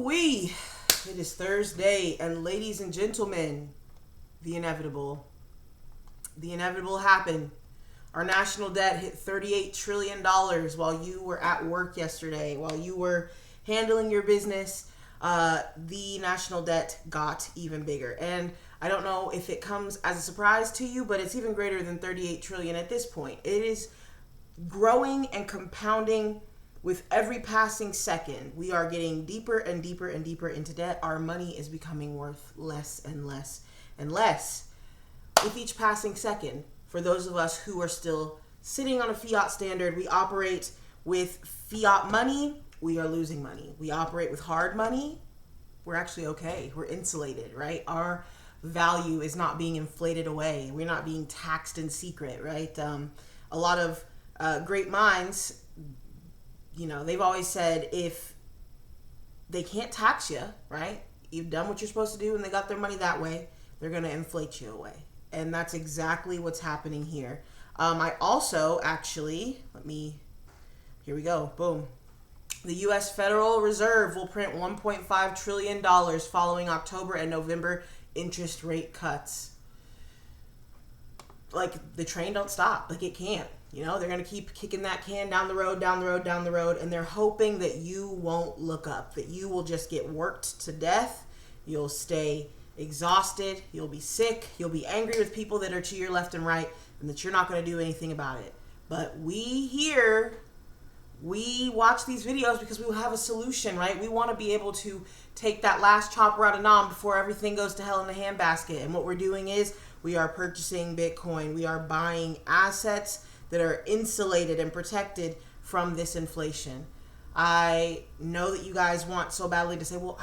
Woo-wee. It is Thursday, and ladies and gentlemen, the inevitable happened. Our national debt hit $38 trillion while you were at work yesterday, while you were handling your business. The national debt got even bigger. And I don't know if it comes as a surprise to you, but it's even greater than 38 trillion at this point. It is growing and compounding with every passing second. We are getting deeper and deeper and deeper into debt. Our money is becoming worth less and less and less with each passing second. For those of us who are still sitting on a fiat standard, we operate with fiat money, we are losing money. We operate with hard money, we're actually okay. We're insulated, right? Our value is not being inflated away. We're not being taxed in secret, right? A lot of great minds, they've always said if they can't tax you, right? You've done what you're supposed to do and they got their money that way, they're going to inflate you away. And that's exactly what's happening here. I also actually, here we go, boom. The U.S. Federal Reserve will print $1.5 trillion following October and November interest rate cuts. Like, the train don't stop. Like, it can't. They're going to keep kicking that can down the road, and they're hoping that you won't look up, that you will just get worked to death. You'll stay exhausted, you'll be sick, you'll be angry with people that are to your left and right, and that you're not going to do anything about it. But we watch these videos because we have a solution, right? We want to be able to take that last chopper out of Nam before everything goes to hell in the handbasket. And what we're doing is we are purchasing Bitcoin. We are buying assets that are insulated and protected from this inflation. I know that you guys want so badly to say, well,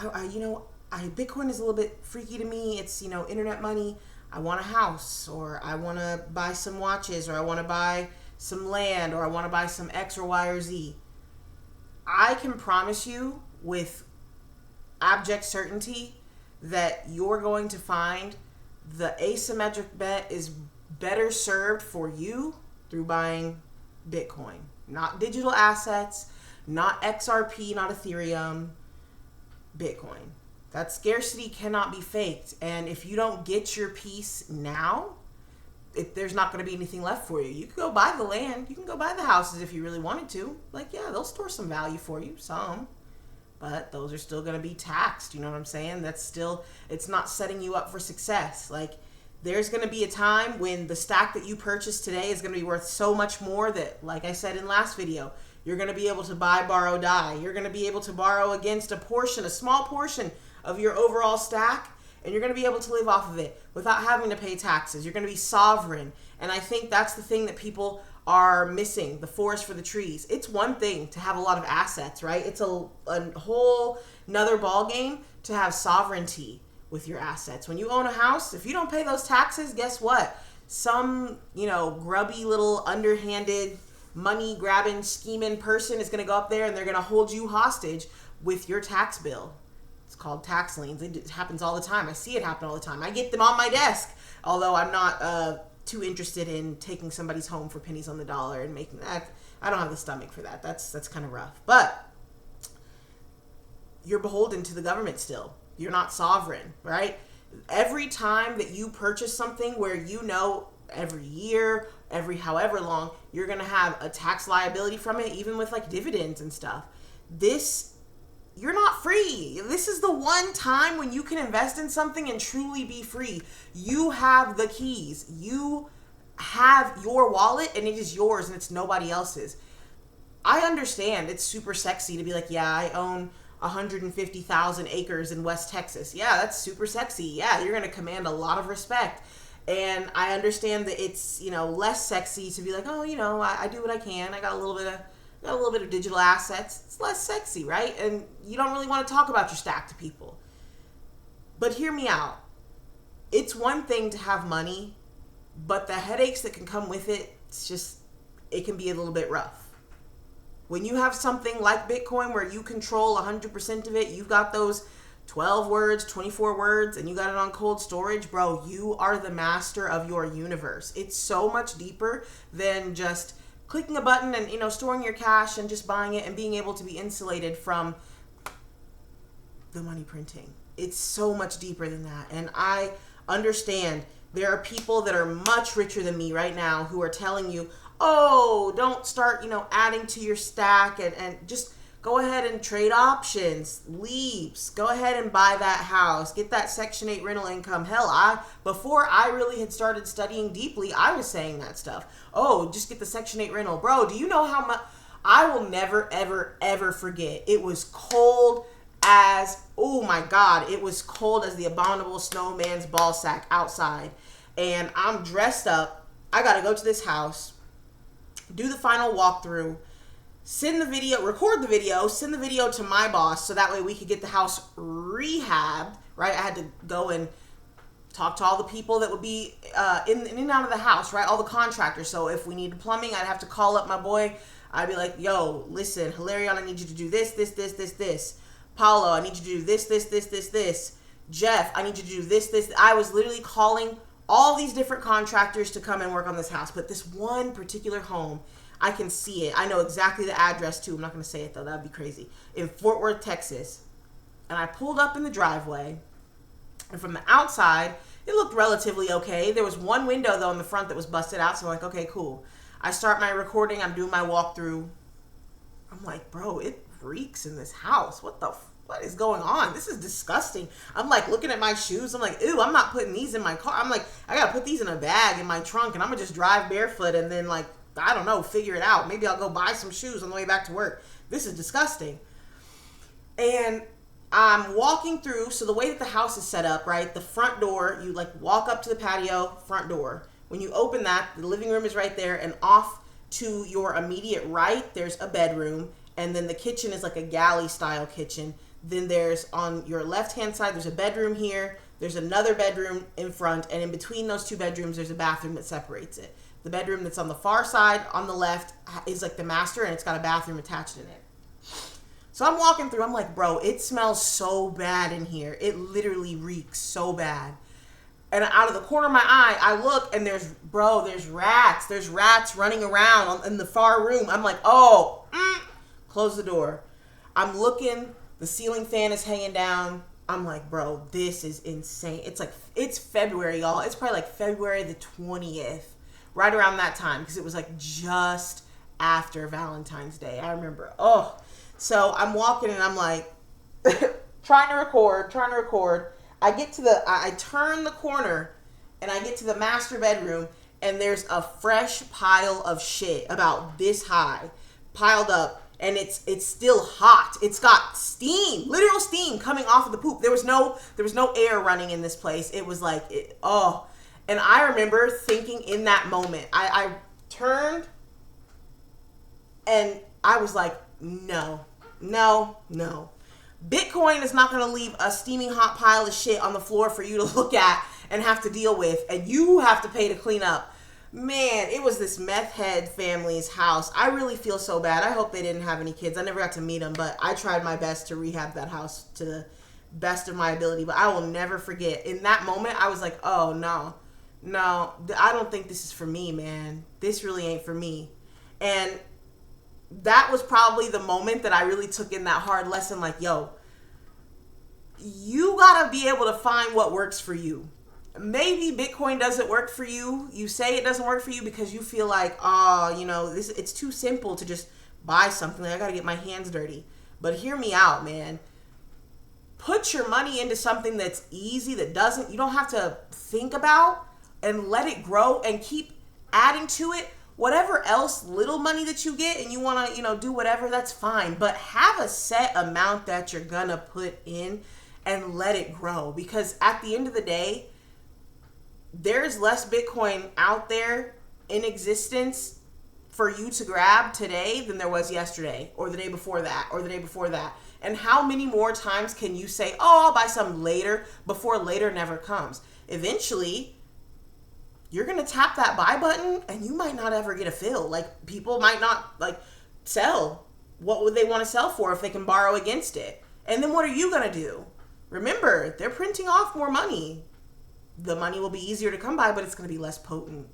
Bitcoin is a little bit freaky to me. It's, internet money. I want a house, or I want to buy some watches, or I want to buy some land, or I want to buy some X or Y or Z. I can promise you with abject certainty that you're going to find the asymmetric bet is better served for you through buying Bitcoin. Not digital assets, not XRP, not Ethereum, Bitcoin. That scarcity cannot be faked. And if you don't get your piece now, there's not going to be anything left for you. You can go buy the land. You can go buy the houses if you really wanted to. They'll store some value for you, some. But those are still going to be taxed. You know what I'm saying? It's not setting you up for success. There's going to be a time when the stack that you purchased today is going to be worth so much more that, like I said in last video, you're going to be able to buy, borrow, die. You're going to be able to borrow against a small portion of your overall stack, and you're going to be able to live off of it without having to pay taxes. You're going to be sovereign. And I think that's the thing that people are missing, the forest for the trees. It's one thing to have a lot of assets, right? It's a whole nother ball game to have sovereignty with your assets. When you own a house, if you don't pay those taxes, guess what? Some, grubby little underhanded money grabbing, scheming person is going to go up there and they're going to hold you hostage with your tax bill. It's called tax liens. It happens all the time. I see it happen all the time. I get them on my desk, although I'm not too interested in taking somebody's home for pennies on the dollar and making that. I don't have the stomach for that. That's kind of rough. But you're beholden to the government still. You're not sovereign, right? Every time that you purchase something where every year, every however long, you're going to have a tax liability from it, even with dividends and stuff. You're not free. This is the one time when you can invest in something and truly be free. You have the keys. You have your wallet and it is yours and it's nobody else's. I understand it's super sexy to be I own 150,000 acres in West Texas. Yeah, that's super sexy. Yeah, you're going to command a lot of respect. And I understand that it's, less sexy to be I do what I can. I got a little bit of digital assets. It's less sexy, right? And you don't really want to talk about your stack to people. But hear me out. It's one thing to have money, but the headaches that can come with it, it can be a little bit rough. When you have something like Bitcoin where you control 100% of it, you've got those 12 words, 24 words, and you got it on cold storage, bro, you are the master of your universe. It's so much deeper than just clicking a button and, storing your cash and just buying it and being able to be insulated from the money printing. It's so much deeper than that. And I understand there are people that are much richer than me right now who are telling you, oh, don't start, adding to your stack and just go ahead and trade options, leaps, go ahead and buy that house, get that Section 8 rental income. Hell, before I really had started studying deeply, I was saying that stuff. Oh, just get the Section 8 rental. Bro, do you know how much? I will never, ever, ever forget. It was cold as, oh my God, it was cold as the abominable snowman's ball sack outside. And I'm dressed up. I got to go to this house, do the final walkthrough, record the video, send the video to my boss so that way we could get the house rehabbed, right? I had to go and talk to all the people that would be in and out of the house, right? All the contractors. So if we needed plumbing, I'd have to call up my boy. I'd be like, yo, listen, Hilarion, I need you to do this. Paulo, I need you to do this. Jeff, I need you to do this. I was literally calling all these different contractors to come and work on this house. But this one particular home, I can see it. I know exactly the address too. I'm not going to say it though. That would be crazy. In Fort Worth, Texas. And I pulled up in the driveway. And from the outside, it looked relatively okay. There was one window though in the front that was busted out. So I'm like, okay, cool. I start my recording. I'm doing my walkthrough. I'm like, bro, it reeks in this house. What is going on? This is disgusting. I'm like looking at my shoes. I'm like, ew, I'm not putting these in my car. I'm like, I got to put these in a bag in my trunk and I'm going to just drive barefoot and then like, I don't know, figure it out. Maybe I'll go buy some shoes on the way back to work. This is disgusting. And I'm walking through. So the way that the house is set up, right? The front door, you like walk up to the patio, front door. When you open that, the living room is right there, and off to your immediate right, there's a bedroom, and then the kitchen is like a galley style kitchen. Then there's on your left-hand side, there's a bedroom here. There's another bedroom in front, and in between those two bedrooms, there's a bathroom that separates it. The bedroom that's on the far side, on the left, is like the master, and it's got a bathroom attached in it. So I'm walking through, I'm like, bro, it smells so bad in here. It literally reeks so bad. And out of the corner of my eye, I look, and there's rats. There's rats running around in the far room. I'm like, close the door. I'm looking, the ceiling fan is hanging down. I'm like, bro, this is insane. It's February, y'all. It's probably like February the 20th. Right around that time, because it was like just after Valentine's Day. I remember. So I'm walking and I'm like trying to record. I turn the corner and I get to the master bedroom and there's a fresh pile of shit about this high piled up, and it's still hot. It's got steam, literal steam coming off of the poop. There was no air running in this place. It was like And I remember thinking in that moment, I turned and I was like, no. Bitcoin is not going to leave a steaming hot pile of shit on the floor for you to look at and have to deal with, and you have to pay to clean up. Man, it was this meth head family's house. I really feel so bad. I hope they didn't have any kids. I never got to meet them, but I tried my best to rehab that house to the best of my ability. But I will never forget. In that moment, I was like, oh, no, I don't think this is for me, man. This really ain't for me. And that was probably the moment that I really took in that hard lesson. Like, yo, you gotta be able to find what works for you. Maybe Bitcoin doesn't work for you. You say it doesn't work for you because you feel like, it's too simple to just buy something. I gotta get my hands dirty. But hear me out, man. Put your money into something that's easy, you don't have to think about, and let it grow and keep adding to it. Whatever else little money that you get and you want to, do whatever, that's fine. But have a set amount that you're going to put in and let it grow. Because at the end of the day, there's less Bitcoin out there in existence for you to grab today than there was yesterday or the day before that or the day before that. And how many more times can you say, oh, I'll buy some later, before later never comes? Eventually, you're going to tap that buy button and you might not ever get a fill. Like, people might not sell. What would they want to sell for if they can borrow against it? And then what are you going to do? Remember, they're printing off more money. The money will be easier to come by, but it's going to be less potent.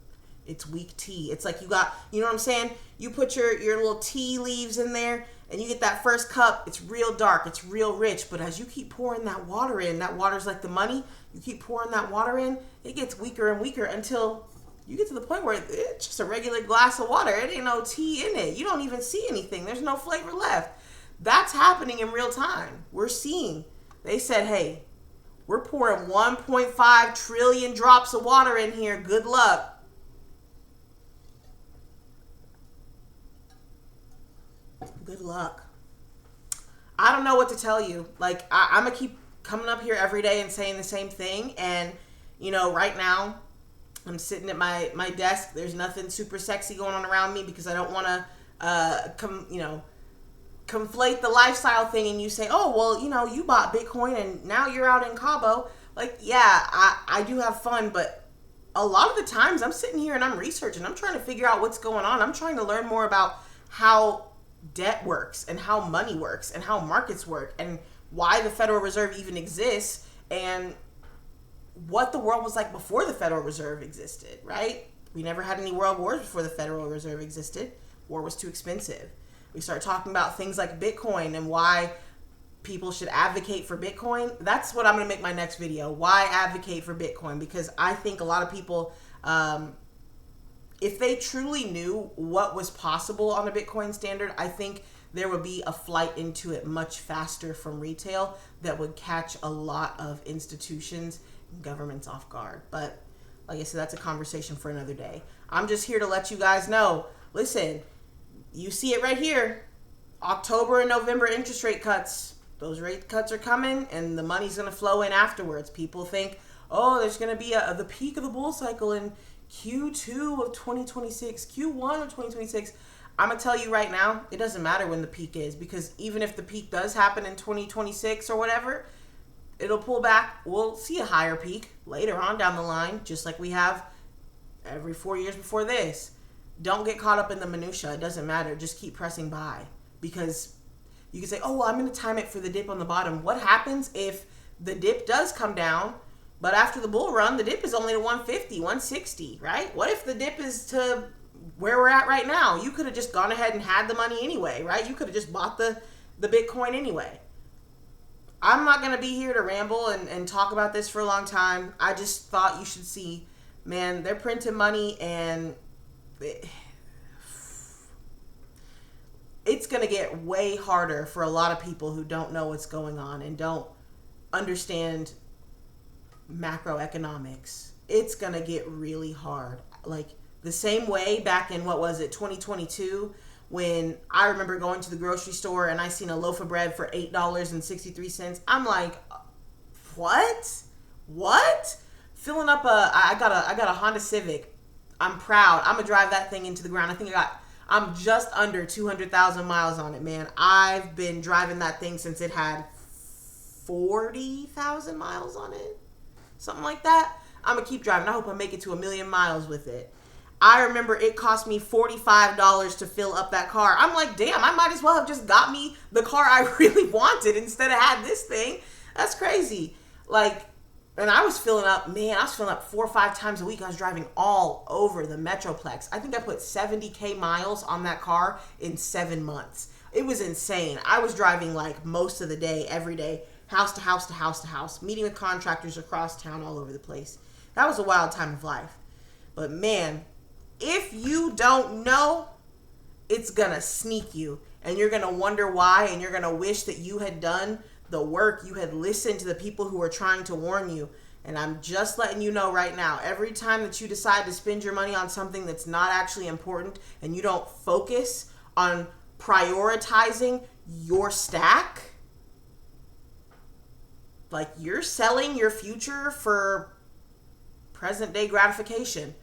It's weak tea. It's like you got, you know what I'm saying? You put your little tea leaves in there and you get that first cup. It's real dark. It's real rich. But as you keep pouring that water in, that water's like the money. You keep pouring that water in, it gets weaker and weaker until you get to the point where it's just a regular glass of water. It ain't no tea in it. You don't even see anything. There's no flavor left. That's happening in real time. We're seeing. They said, hey, we're pouring 1.5 trillion drops of water in here. Good luck. Good luck. I don't know what to tell you. Like, I'm going to keep coming up here every day and saying the same thing. And, you know, right now, I'm sitting at my desk. There's nothing super sexy going on around me because I don't want to, conflate the lifestyle thing. And you say, oh, well, you know, you bought Bitcoin and now you're out in Cabo. Like, yeah, I do have fun, but a lot of the times I'm sitting here and I'm researching. I'm trying to figure out what's going on. I'm trying to learn more about how debt works and how money works and how markets work and why the Federal Reserve even exists and what the world was like before the Federal Reserve existed, right? We never had any world wars before the Federal Reserve existed. War was too expensive. We start talking about things like Bitcoin and why people should advocate for Bitcoin. That's what I'm going to make my next video. Why advocate for Bitcoin? Because I think a lot of people, if they truly knew what was possible on a Bitcoin standard, I think there would be a flight into it much faster from retail that would catch a lot of institutions and governments off guard. But like I said, that's a conversation for another day. I'm just here to let you guys know, listen, you see it right here. October and November interest rate cuts. Those rate cuts are coming and the money's going to flow in afterwards. People think, oh, there's going to be the peak of the bull cycle in Q2 of 2026, Q1 of 2026. I'm going to tell you right now, it doesn't matter when the peak is, because even if the peak does happen in 2026 or whatever, it'll pull back. We'll see a higher peak later on down the line, just like we have every 4 years before this. Don't get caught up in the minutia. It doesn't matter. Just keep pressing buy, because you can say, oh, well, I'm going to time it for the dip on the bottom. What happens if the dip does come down, but after the bull run, the dip is only to 150, 160, right? What if the dip is to where we're at right now? You could have just gone ahead and had the money anyway, right? You could have just bought the Bitcoin anyway. I'm not going to be here to ramble and talk about this for a long time. I just thought you should see, man, they're printing money and it's going to get way harder for a lot of people who don't know what's going on and don't understand macroeconomics. It's going to get really hard. Like the same way back in, 2022, when I remember going to the grocery store and I seen a loaf of bread for $8.63. I'm like, what? Filling up I got a Honda Civic. I'm proud. I'm gonna drive that thing into the ground. I'm just under 200,000 miles on it, man. I've been driving that thing since it had 40,000 miles on it. Something like that. I'm gonna keep driving. I hope I make it to 1 million miles with it. I remember it cost me $45 to fill up that car. I'm like, damn, I might as well have just got me the car I really wanted instead of had this thing. That's crazy. Like, and I was filling up 4 or 5 times a week. I was driving all over the Metroplex. I think I put 70K miles on that car in 7 months. It was insane. I was driving like most of the day, every day, house to house to house to house, meeting with contractors across town all over the place. That was a wild time of life. But man, if you don't know, it's gonna sneak you and you're gonna wonder why, and you're gonna wish that you had done the work, you had listened to the people who are trying to warn you. And I'm just letting you know right now, every time that you decide to spend your money on something that's not actually important and you don't focus on prioritizing your stack, like you're selling your future for present day gratification.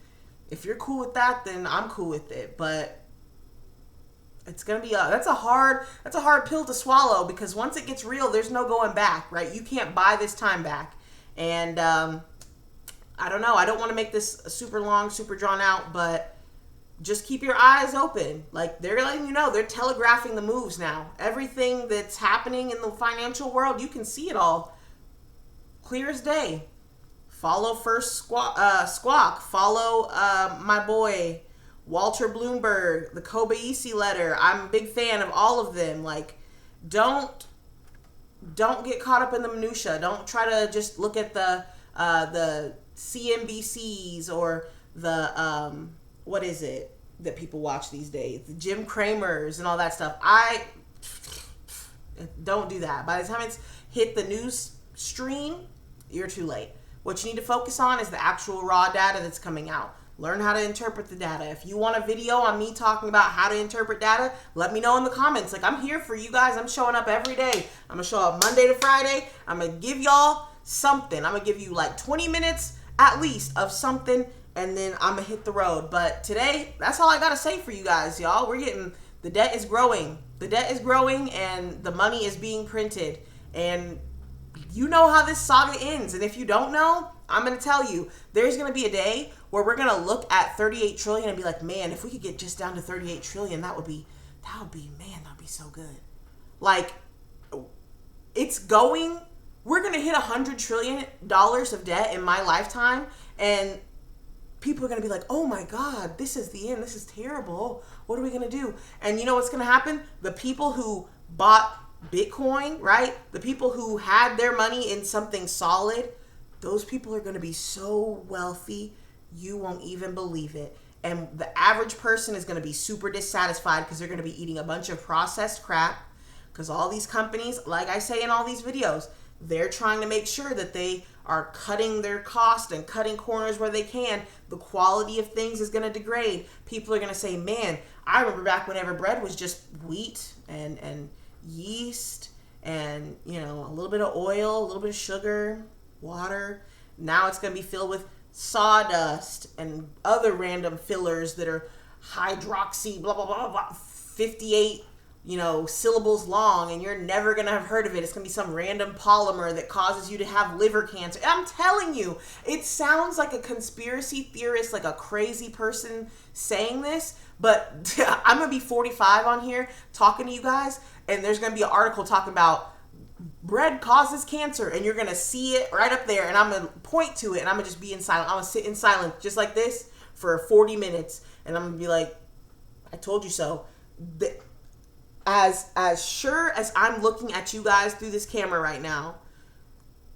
If you're cool with that, then I'm cool with it. But it's gonna be that's a hard pill to swallow, because once it gets real, there's no going back, right? You can't buy this time back. And I don't know. I don't want to make this super long, super drawn out, but just keep your eyes open. Like, they're letting you know, they're telegraphing the moves now. Everything that's happening in the financial world, you can see it all clear as day. Follow First Squawk. Follow my boy Walter Bloomberg, the Kobayashi letter. I'm a big fan of all of them. Like, don't get caught up in the minutia. Don't try to just look at the CNBCs or the what is it that people watch these days, the Jim Cramers and all that stuff. I don't do that. By the time it's hit the news stream, you're too late. What you need to focus on is the actual raw data that's coming out. Learn how to interpret the data. If you want a video on me talking about how to interpret data, let me know in the comments. Like, I'm here for you guys. I'm showing up every day. I'm going to show up Monday to Friday. I'm going to give y'all something. I'm going to give you like 20 minutes at least of something, and then I'm going to hit the road. But today, that's all I got to say for you guys, y'all. The debt is growing. The debt is growing, and the money is being printed. And you know how this saga ends. And if you don't know, I'm going to tell you, there's going to be a day where we're going to look at 38 trillion and be like, man, if we could get just down to 38 trillion, that would be so good. Like, we're going to hit $100 trillion of debt in my lifetime. And people are going to be like, oh my God, this is the end. This is terrible. What are we going to do? And you know what's going to happen? The people who bought Bitcoin, right? The people who had their money in something solid, those people are going to be so wealthy, you won't even believe it. And the average person is going to be super dissatisfied because they're going to be eating a bunch of processed crap. Because all these companies, like I say in all these videos, they're trying to make sure that they are cutting their cost and cutting corners where they can. The quality of things is going to degrade. People are going to say, man, I remember back whenever bread was just wheat and yeast and, you know, a little bit of oil, a little bit of sugar, water. Now it's going to be filled with sawdust and other random fillers that are hydroxy, blah, blah, blah, blah, 58, syllables long, and you're never going to have heard of it. It's going to be some random polymer that causes you to have liver cancer. I'm telling you, it sounds like a conspiracy theorist, like a crazy person saying this, but I'm going to be 45 on here talking to you guys, and there's going to be an article talking about bread causes cancer, and you're going to see it right up there, and I'm going to point to it, and I'm going to just be in silence. I'm going to sit in silence just like this for 40 minutes, and I'm going to be like, I told you so. As sure as I'm looking at you guys through this camera right now,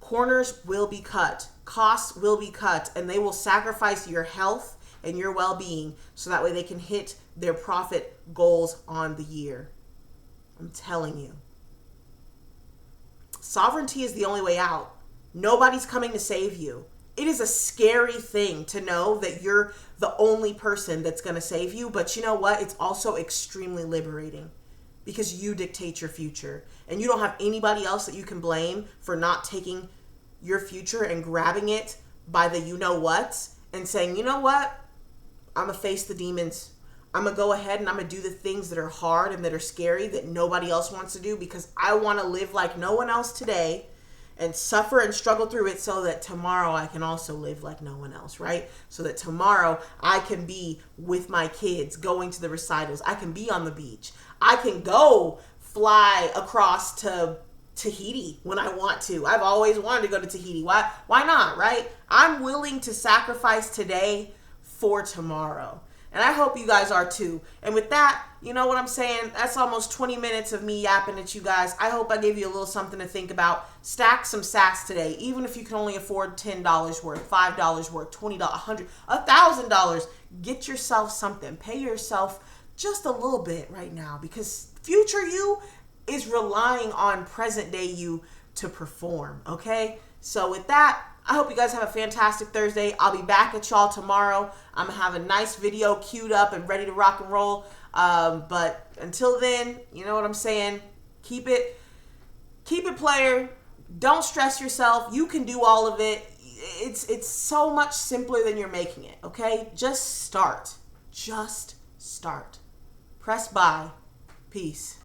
corners will be cut, costs will be cut, and they will sacrifice your health and your well-being so that way they can hit their profit goals on the year. I'm telling you. Sovereignty is the only way out. Nobody's coming to save you. It is a scary thing to know that you're the only person that's going to save you, but you know what? It's also extremely liberating because you dictate your future, and you don't have anybody else that you can blame for not taking your future and grabbing it by the you-know-whats and saying, you know what? I'm going to face the demons. I'm going to go ahead and I'm going to do the things that are hard and that are scary that nobody else wants to do because I want to live like no one else today and suffer and struggle through it so that tomorrow I can also live like no one else, right? So that tomorrow I can be with my kids going to the recitals. I can be on the beach. I can go fly across to Tahiti when I want to. I've always wanted to go to Tahiti. Why not, right? I'm willing to sacrifice today for tomorrow. And I hope you guys are too. And with that, you know what I'm saying? That's almost 20 minutes of me yapping at you guys. I hope I gave you a little something to think about. Stack some sats today. Even if you can only afford $10 worth, $5 worth, $20, $100, $1,000. Get yourself something. Pay yourself just a little bit right now because future you is relying on present day you to perform, okay? So with that, I hope you guys have a fantastic Thursday. I'll be back at y'all tomorrow. I'm going to have a nice video queued up and ready to rock and roll. But until then, you know what I'm saying? Keep it player. Don't stress yourself. You can do all of it. It's so much simpler than you're making it, okay? Just start. Just start. Press buy. Peace.